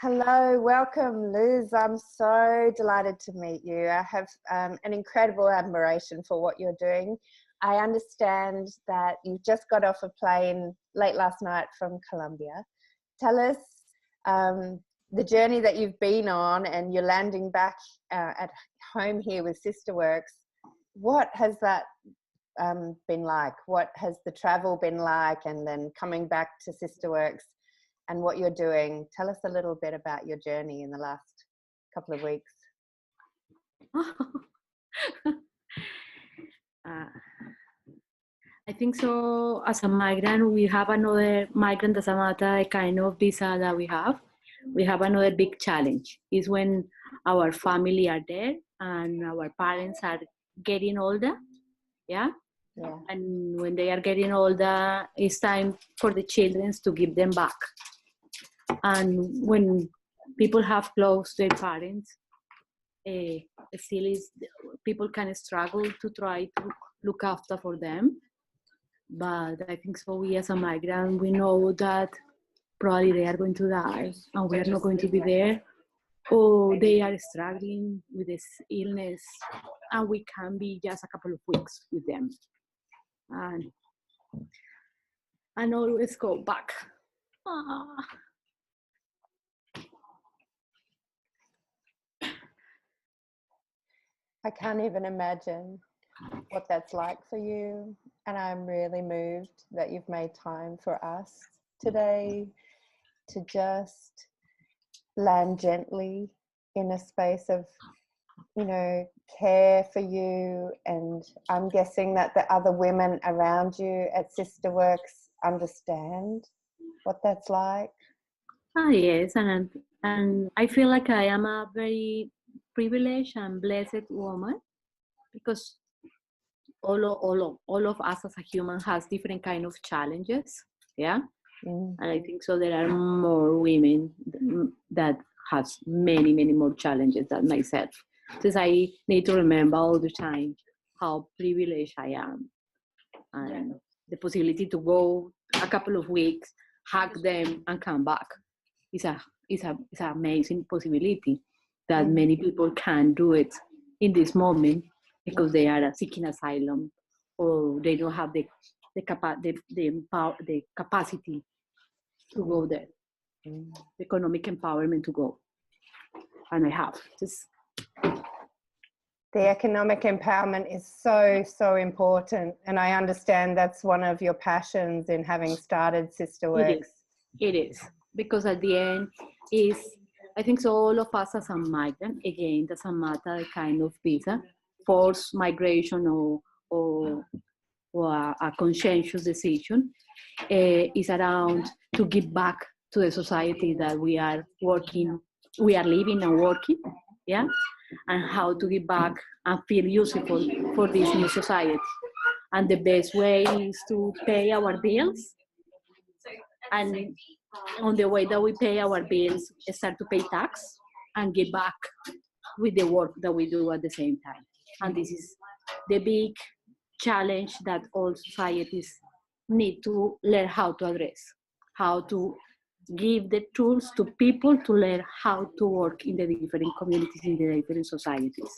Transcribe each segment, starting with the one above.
Hello, welcome, Luz. I'm so delighted to meet you. I have an incredible admiration for what you're doing. I understand that you just got off a plane late last night from Colombia. Tell us the journey that you've been on, and you're landing back at home here with Sisterworks. What has that been like? What has the travel been like, and then coming back to Sisterworks and what you're doing? Tell us a little bit about your journey in the last couple of weeks. I think so. As a migrant, we have another migrant doesn't matter the kind of visa that we have. We have another big challenge is when our family are there and our parents are getting older. Yeah. And when they are getting older, it's time for the children to give them back. And when people have lost their parents, still is people can struggle to try to look after for them. But I think so we as a migrant, we know that probably they are going to die and we are not going to be there, or they are struggling with this illness and we can be just a couple of weeks with them and always go back. I can't even imagine what that's like for you, and I'm really moved that you've made time for us today to just land gently in a space of, you know, care for you. And I'm guessing that the other women around you at Sisterworks understand what that's like. Yes, and I feel like I am a very privileged and blessed woman, because all of us as a human has different kind of challenges. Yeah. And I think so there are more women that has many more challenges than myself. Because I need to remember all the time how privileged I am, and the possibility to go a couple of weeks, hug them and come back is an amazing possibility that many people can't do it in this moment because they are seeking asylum, or they don't have the capacity to go there, the economic empowerment to go. And I have just. The economic empowerment is so important, and I understand that's one of your passions in having started Sisterworks. It is, because at the end is, I think so all of us as a migrant, again, doesn't matter the kind of visa, forced migration or a conscientious decision, is around to give back to the society that we are living and working, yeah, and how to give back and feel useful for this new society. And the best way is to pay our bills, and on the way that we pay our bills, start to pay tax and give back with the work that we do at the same time. And this is the big challenge that all societies need to learn how to address, how to give the tools to people to learn how to work in the different communities, in the different societies.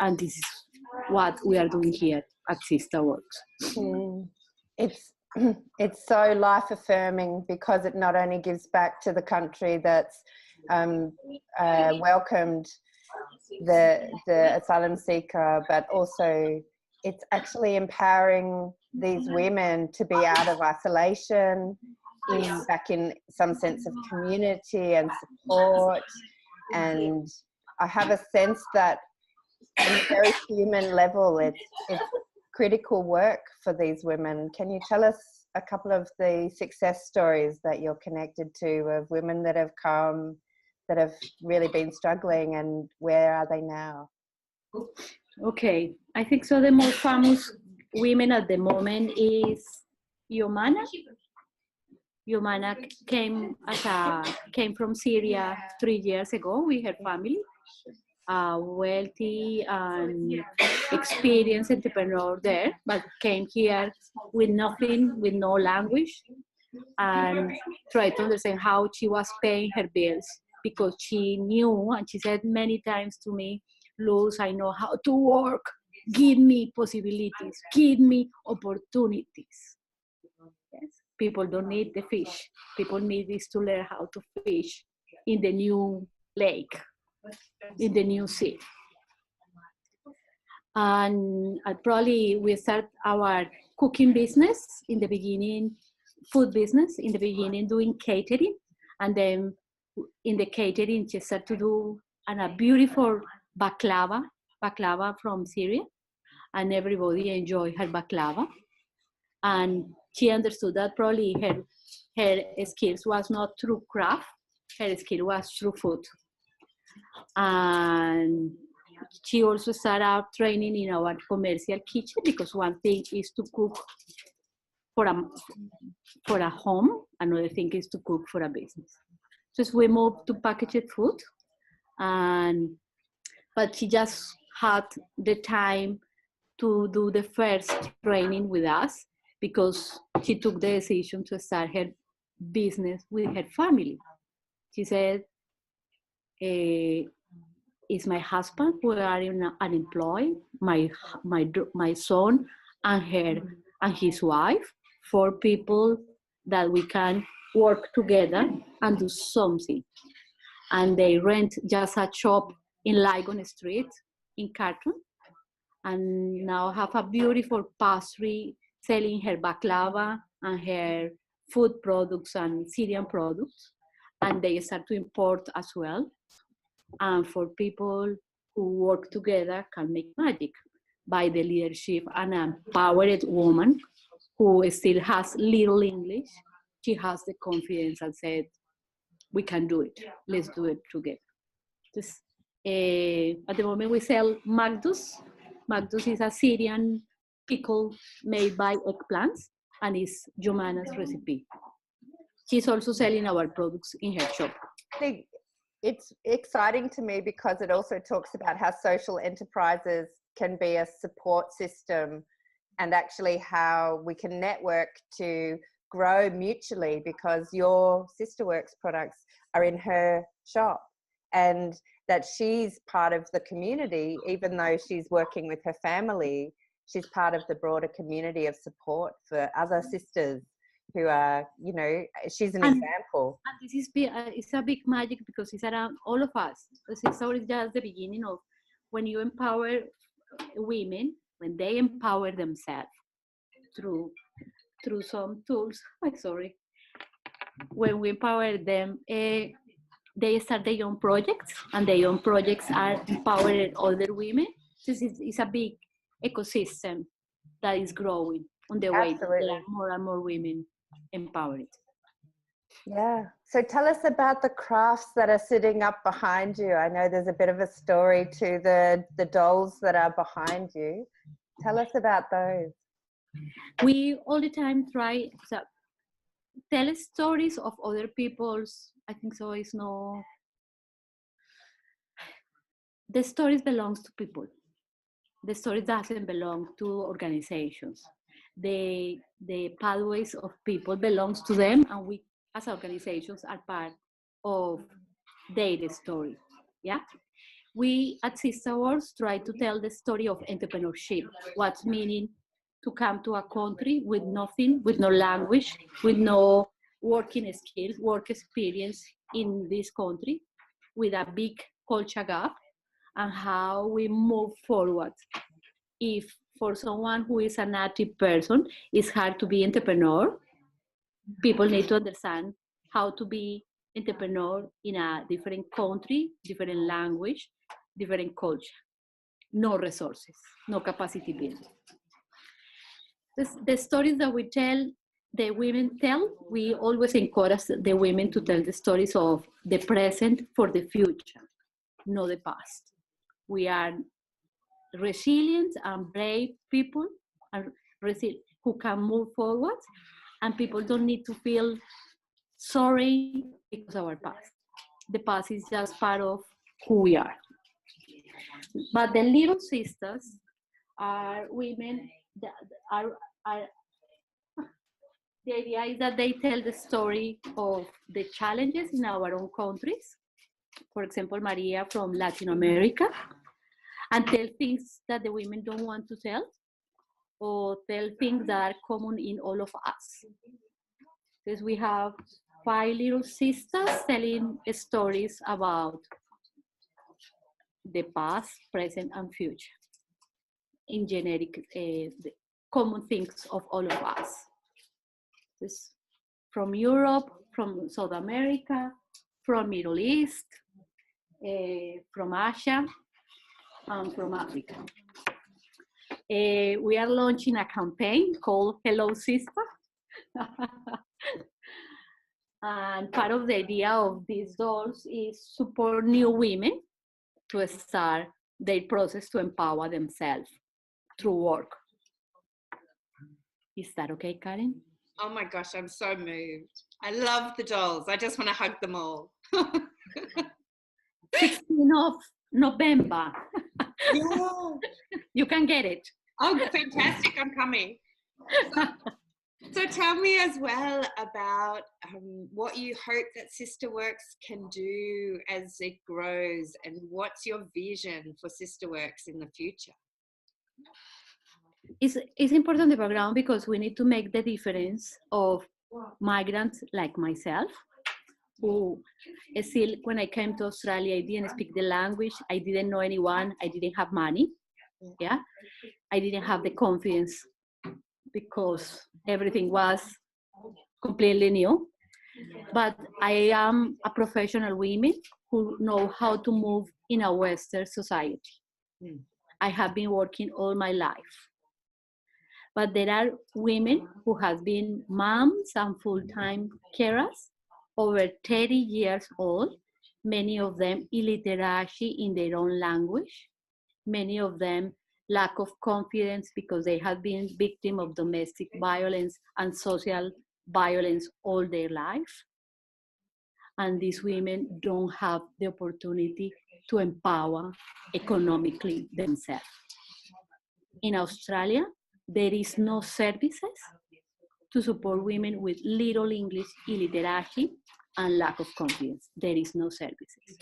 And this is what we are doing here at Sisterworks. It's so life affirming, because it not only gives back to the country that's welcomed the asylum seeker, but also it's actually empowering these women to be out of isolation, back in some sense of community and support. And I have a sense that on a very human level, it's critical work for these women. Can you tell us a couple of the success stories that you're connected to of women that have come, that have really been struggling, and where are they now? Okay, I think so the most famous women at the moment is Yomana. Yomana came from Syria 3 years ago with her family. A wealthy and experienced entrepreneur there, but came here with nothing, with no language, and try to understand how she was paying her bills, because she knew, and she said many times to me, Luz, I know how to work. Give me possibilities. Give me opportunities. Yes. People don't need the fish. People need is to learn how to fish in the new lake, in the new sea. And probably we start our cooking business in the beginning, food business in the beginning, doing catering, and then in the catering she started to do a beautiful baklava from Syria, and everybody enjoyed her baklava. And she understood that probably her skills was not through craft, her skill was through food. And she also started out training in our commercial kitchen, because one thing is to cook for a home, another thing is to cook for a business. So we moved to packaged food, but she just had the time to do the first training with us, because she took the decision to start her business with her family. She said, it's my husband who are unemployed, my son and his wife, 4 people that we can work together and do something. And they rent just a shop in Lygon Street in Carton, and now have a beautiful pastry selling her baklava and her food products and Syrian products. And they start to import as well. And for people who work together can make magic by the leadership and an empowered woman who still has little English. She has the confidence and said, we can do it. Let's do it together. Just, at the moment we sell magdus. Magdus is a Syrian pickle made by eggplants, and is Jomana's recipe. She's also selling our products in her shop. It's exciting to me because it also talks about how social enterprises can be a support system, and actually how we can network to grow mutually, because your Sisterworks products are in her shop, and that she's part of the community. Even though she's working with her family, she's part of the broader community of support for other sisters who are, you know, she's an example. And this is it's a big magic, because it's around all of us. This is always just the beginning of when you empower women, when they empower themselves through some tools. When we empower them, they start their own projects, and their own projects are empowering other women. This is a big ecosystem that is growing on the way. There are more and more women empowered. Yeah. So tell us about the crafts that are sitting up behind you. I know there's a bit of a story to the dolls that are behind you. Tell us about those. We all the time try to tell stories of other people's. I think so. It's no. The stories belongs to people. The story doesn't belong to organizations. The pathways of people belongs to them, and we as organizations are part of their story. Yeah. We at Sisterworks try to tell the story of entrepreneurship. What's meaning to come to a country with nothing, with no language, with no working skills, work experience in this country, with a big culture gap, and how we move forward. If for someone who is a native person, it's hard to be entrepreneur, people need to understand how to be entrepreneur in a different country, different language, different culture. No resources, no capacity building. The stories that we tell, the women tell, we always encourage the women to tell the stories of the present for the future, not the past. We are resilient and brave people, and who can move forward, and people don't need to feel sorry because of our past. The past is just part of who we are. But the little sisters are women that are The idea is that they tell the story of the challenges in our own countries. For example, Maria from Latin America, and tell things that the women don't want to tell, or tell things that are common in all of us. Because we have 5 little sisters telling stories about the past, present, and future in generic, the common things of all of us. This from Europe, from South America, from Middle East, from Asia, and from Africa. We are launching a campaign called Hello Sister. And part of the idea of these dolls is support new women to start their process to empower themselves through work. Is that okay, Karen? Oh my gosh, I'm so moved. I love the dolls. I just want to hug them all. 16th of November. Yeah. You can get it. Oh, fantastic. I'm coming. So tell me as well about what you hope that Sisterworks can do as it grows, and what's your vision for Sisterworks in the future? It's important, the program, because we need to make the difference of migrants like myself, who still, when I came to Australia, I didn't speak the language, I didn't know anyone, I didn't have money, yeah, I didn't have the confidence because everything was completely new. But I am a professional woman who know how to move in a Western society. I have been working all my life. But there are women who have been moms and full-time carers over 30 years old, many of them illiteracy in their own language, many of them lack of confidence because they have been victim of domestic violence and social violence all their life. And these women don't have the opportunity to empower economically themselves. In Australia, there is no services to support women with little English, illiteracy, and lack of confidence. There is no services.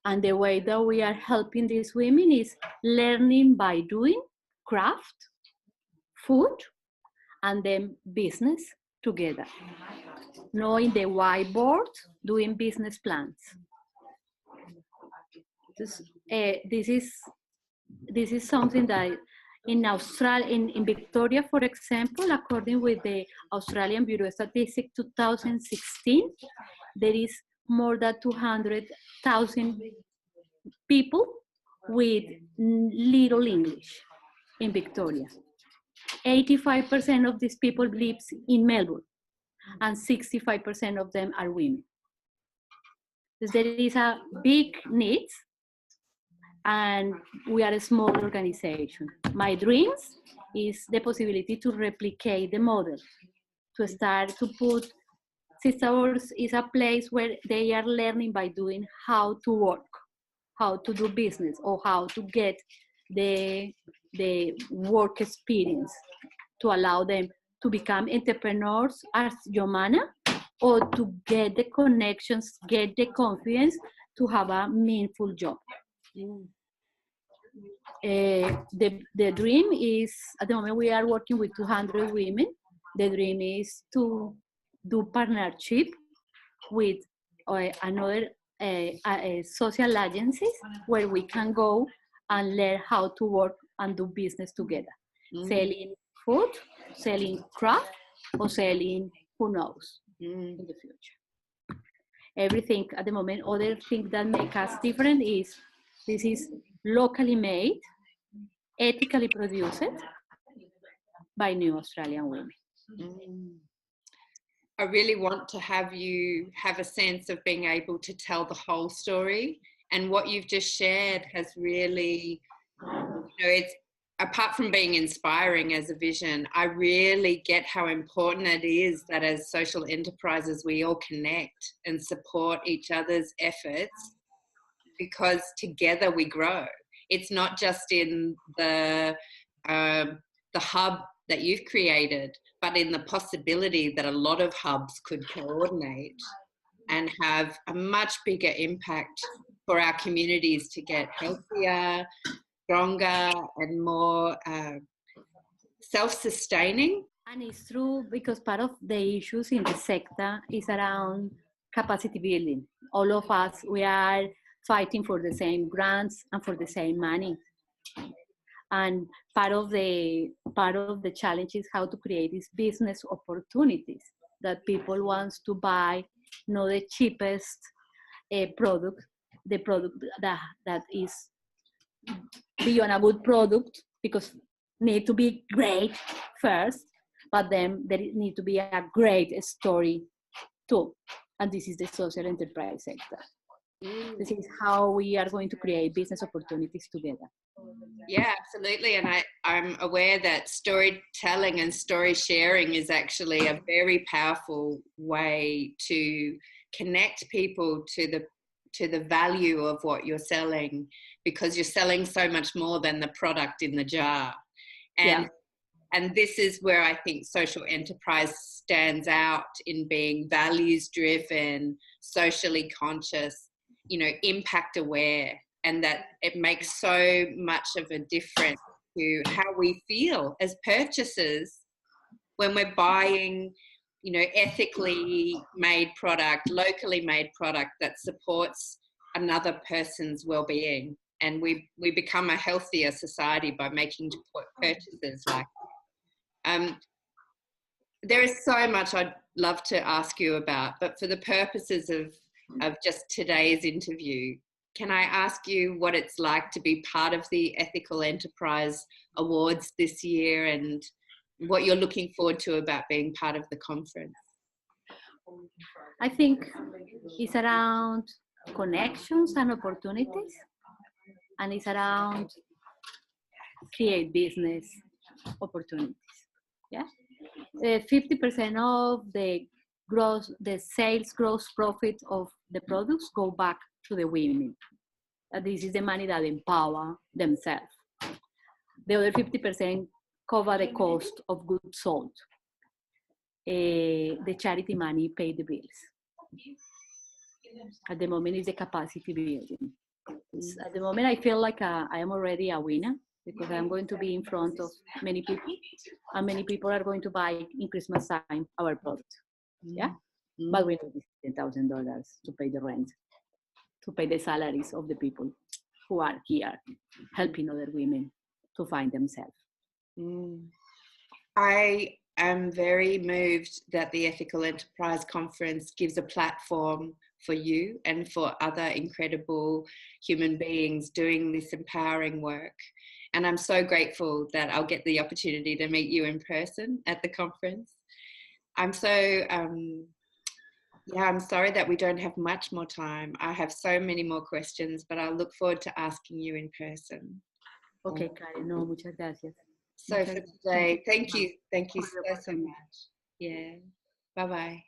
And the way that we are helping these women is learning by doing, craft, food, and then business together. Knowing the whiteboard, doing business plans. This is something that in Australia, in Victoria, for example, according with the Australian Bureau of Statistics 2016, there is more than 200,000 people with little English in Victoria. 85% of these people live in Melbourne, and 65% of them are women. So there is a big need, and we are a small organization. My dreams is the possibility to replicate the model, to start to put, Sisterworks is a place where they are learning by doing how to work, how to do business, or how to get the work experience to allow them to become entrepreneurs as Yomana, or to get the connections, get the confidence to have a meaningful job. The dream is, at the moment we are working with 200 women. The dream is to do partnership with another social agencies where we can go and learn how to work and do business together. Selling food, selling craft, or selling who knows in the future. Everything at the moment, other thing that make us different is this is locally made, ethically produced by new Australian women. I really want to have you have a sense of being able to tell the whole story, and what you've just shared has really, it's, apart from being inspiring as a vision, I really get how important it is that as social enterprises we all connect and support each other's efforts, because together we grow. It's not just in the hub that you've created, but in the possibility that a lot of hubs could coordinate and have a much bigger impact for our communities to get healthier, stronger, and more self-sustaining. And it's true because part of the issues in the sector is around capacity building. All of us, we are fighting for the same grants and for the same money. And part of the challenge is how to create these business opportunities that people want to buy, not the cheapest product, the product that is beyond a good product, because need to be great first, but then there need to be a great story too. And this is the social enterprise sector. This is how we are going to create business opportunities together. Yeah, absolutely. And I'm aware that storytelling and story sharing is actually a very powerful way to connect people to the value of what you're selling, because you're selling so much more than the product in the jar. And this is where I think social enterprise stands out in being values driven, socially conscious, impact aware, and that it makes so much of a difference to how we feel as purchasers when we're buying, ethically made product, locally made product that supports another person's well-being. And we become a healthier society by making purchases like that. There is so much I'd love to ask you about, but for the purposes of just today's interview, can I ask you what it's like to be part of the Ethical Enterprise Awards this year and what you're looking forward to about being part of the conference? I think it's around connections and opportunities, and it's around create business opportunities. Yeah, 50% of the sales gross profit of the products go back to the women. This is the money that empower themselves. The other 50% cover the cost of goods sold. The charity money pay the bills. At the moment, is the capacity building. At the moment, I feel like I am already a winner, because I'm going to be in front of many people, and many people are going to buy in Christmas time our product. Yeah, but we need $10,000 to pay the rent, to pay the salaries of the people who are here helping other women to find themselves. I am very moved that the Ethical Enterprise Conference gives a platform for you and for other incredible human beings doing this empowering work. And I'm so grateful that I'll get the opportunity to meet you in person at the conference. I'm so, I'm sorry that we don't have much more time. I have so many more questions, but I'll look forward to asking you in person. Okay, Karen, no, muchas gracias. So for today, thank you so much. Yeah, bye-bye.